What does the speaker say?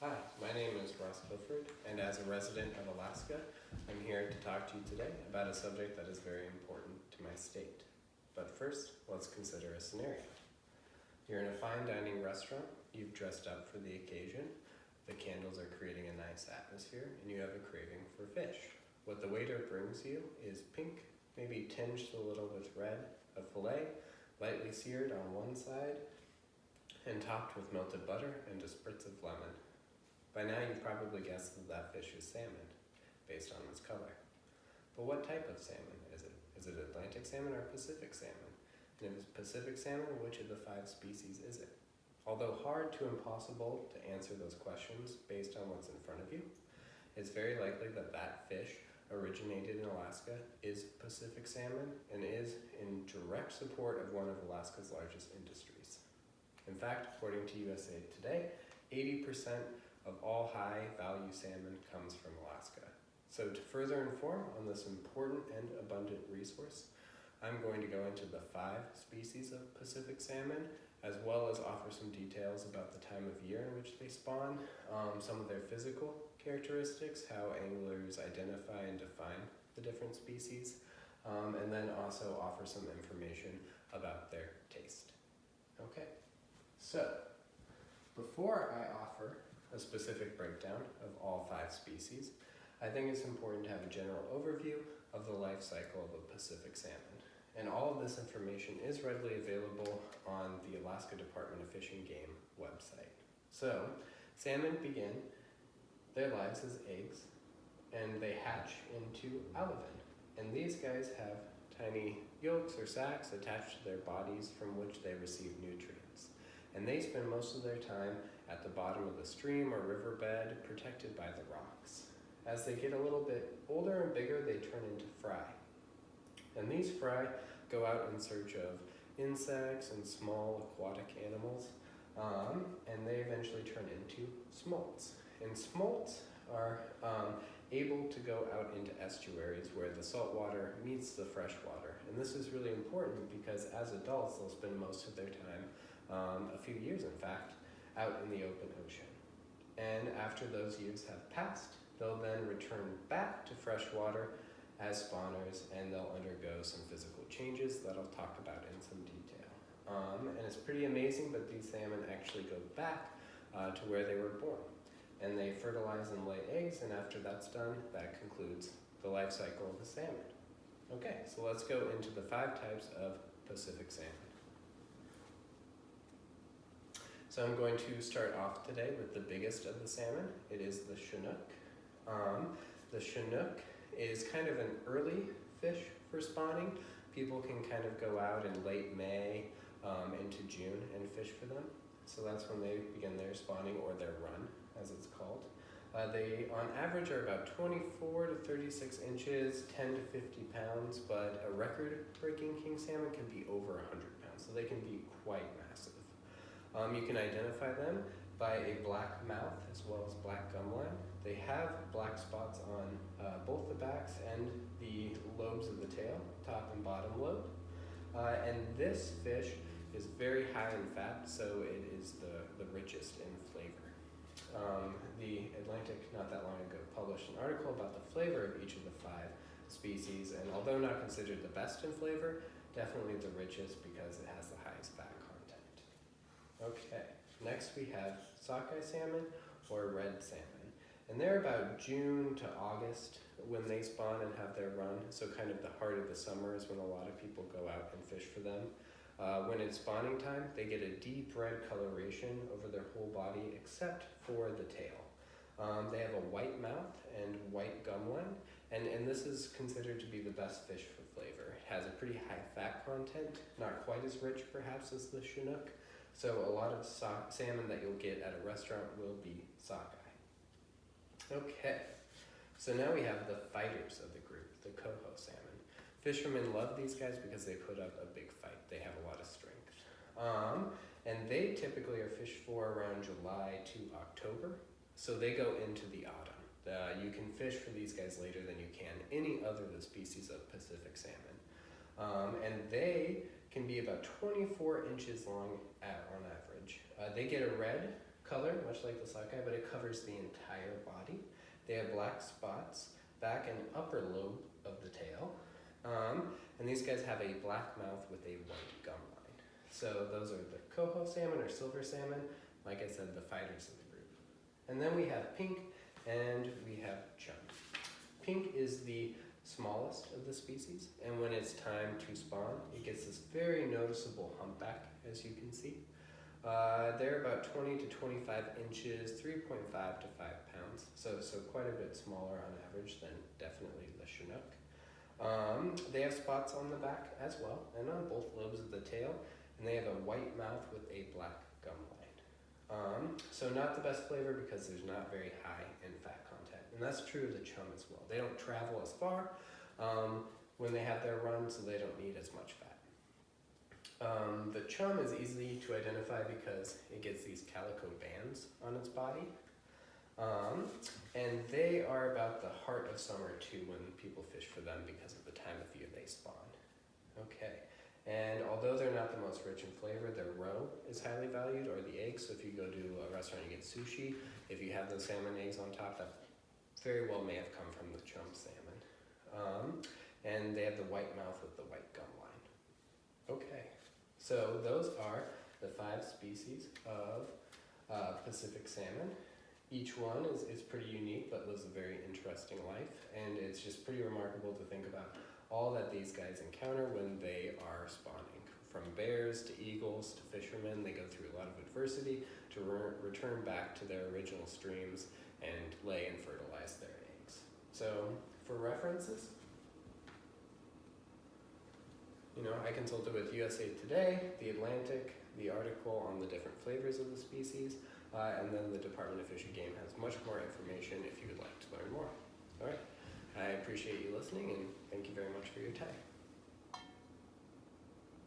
Hi, my name is Ross Clifford, and as a resident of Alaska, I'm here to talk to you today about a subject that is very important to my state. But first, let's consider a scenario. You're in a fine dining restaurant, you've dressed up for the occasion, the candles are creating a nice atmosphere, and you have a craving for fish. What the waiter brings you is pink, maybe tinged a little with red, a fillet, lightly seared on one side, and topped with melted butter and a spritz of lemon. By now you've probably guessed that that fish is salmon, based on its color. But what type of salmon is it? Is it Atlantic salmon or Pacific salmon? And if it's Pacific salmon, which of the 5 species is it? Although hard to impossible to answer those questions based on what's in front of you, it's very likely that that fish originated in Alaska, is Pacific salmon, and is in direct support of one of Alaska's largest industries. In fact, according to USA Today, 80% of all high-value salmon comes from Alaska. So to further inform on this important and abundant resource, I'm going to go into the 5 species of Pacific salmon, as well as offer some details about the time of year in which they spawn, some of their physical characteristics, how anglers identify and define the different species, and then also offer some information about their taste. Okay, so before I offer a specific breakdown of all 5 species, I think it's important to have a general overview of the life cycle of a Pacific salmon. And all of this information is readily available on the Alaska Department of Fish and Game website. So, salmon begin their lives as eggs, and they hatch into alevin. And these guys have tiny yolks or sacs attached to their bodies from which they receive nutrients. And they spend most of their time at the bottom of the stream or riverbed, protected by the rocks. As they get a little bit older and bigger, they turn into fry. And these fry go out in search of insects and small aquatic animals, and they eventually turn into smolts. And smolts are able to go out into estuaries where the salt water meets the fresh water. And this is really important because as adults, they'll spend most of their time, a few years in fact, out in the open ocean. And after those years have passed, they'll then return back to fresh water as spawners, and they'll undergo some physical changes that I'll talk about in some detail. And it's pretty amazing, but these salmon actually go back to where they were born. And they fertilize and lay eggs, and after that's done, that concludes the life cycle of the salmon. Okay, so let's go into the 5 types of Pacific salmon. So I'm going to start off today with the biggest of the salmon. It is the Chinook. The Chinook is kind of an early fish for spawning. People can kind of go out in late May into June and fish for them. So that's when they begin their spawning, or their run, as it's called. They, on average, are about 24 to 36 inches, 10 to 50 pounds, but a record-breaking king salmon can be over 100 pounds, so they can be quite massive. You can identify them by a black mouth as well as black gumline. They have black spots on both the backs and the lobes of the tail, top and bottom lobe. And this fish is very high in fat, so it is the richest in flavor. The Atlantic, not that long ago, published an article about the flavor of each of the 5 species, and although not considered the best in flavor, definitely the richest because it has the highest fat content. Okay, next we have sockeye salmon or red salmon. And they're about June to August when they spawn and have their run, so kind of the heart of the summer is when a lot of people go out and fish for them. When it's spawning time, they get a deep red coloration over their whole body except for the tail. They have a white mouth and white gumline, and this is considered to be the best fish for flavor. It has a pretty high fat content, not quite as rich perhaps as the Chinook, so a lot of salmon that you'll get at a restaurant will be sockeye. Okay, so now we have the fighters of the group, the coho salmon. Fishermen love these guys because they put up a big fight. They have a lot of strength. And they typically are fished for around July to October, so they go into the autumn. You can fish for these guys later than you can any other of the species of Pacific salmon. And they can be about 24 inches long on average. They get a red color, much like the sockeye, but it covers the entire body. They have black spots, back and upper lobe of the tail. And these guys have a black mouth with a white gum line. So those are the coho salmon or silver salmon, like I said, the fighters of the group. And then we have pink and we have chum. Pink is the smallest of the species, and when it's time to spawn, it gets this very noticeable humpback, as you can see. They're about 20 to 25 inches, 3.5 to 5 pounds, so quite a bit smaller on average than definitely the Chinook. They have spots on the back as well, and on both lobes of the tail, and they have a white mouth with a black gum line. So not the best flavor because there's not very high in fat content, and that's true of the chum as well. They don't travel as far when they have their run, so they don't need as much fat. The chum is easy to identify because it gets these calico bands on its body. And they are about the heart of summer too when people fish for them because of the time of year they spawn. Okay, and although they're not the most rich in flavor, their roe is highly valued, or the eggs. So if you go to a restaurant and you get sushi, if you have those salmon eggs on top, that very well may have come from the chum salmon. And they have the white mouth with the white gum line. Okay, so those are the 5 species of Pacific salmon. Each one is pretty unique, but lives a very interesting life, and it's just pretty remarkable to think about all that these guys encounter when they are spawning. From bears to eagles to fishermen, they go through a lot of adversity to return back to their original streams and lay and fertilize their eggs. So, for references, I consulted with USA Today, The Atlantic, the article on the different flavors of the species, and then the Department of Fish and Game has much more information if you would like to learn more. All right, I appreciate you listening, and thank you very much for your time.